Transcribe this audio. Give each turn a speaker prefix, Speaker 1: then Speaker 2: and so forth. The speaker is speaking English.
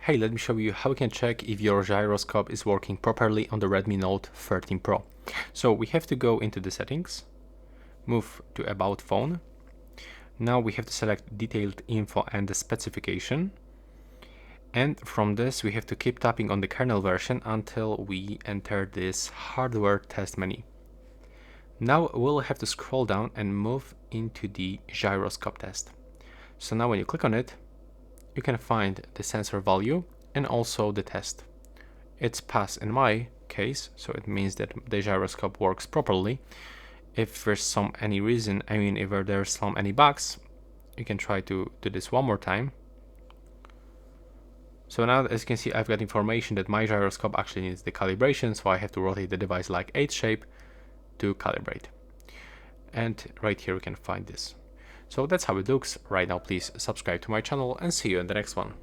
Speaker 1: Hey, let me show you how you can check if your gyroscope is working properly on the Redmi Note 13 Pro. So we have to go into the settings, move to About Phone. Now we have to select Detailed Info and the specification. And from this we have to keep tapping on the kernel version until we enter this hardware test menu. Now we'll have to scroll down and move into the gyroscope test. So now when you click on it, you can find the sensor value and also the test. It's pass in my case, so it means that the gyroscope works properly. If there's if there's any bugs, you can try to do this one more time. So now, as you can see, I've got information that my gyroscope actually needs the calibration, so I have to rotate the device like H shape to calibrate. And right here we can find this. So that's how it looks. Right now, please subscribe to my channel and see you in the next one.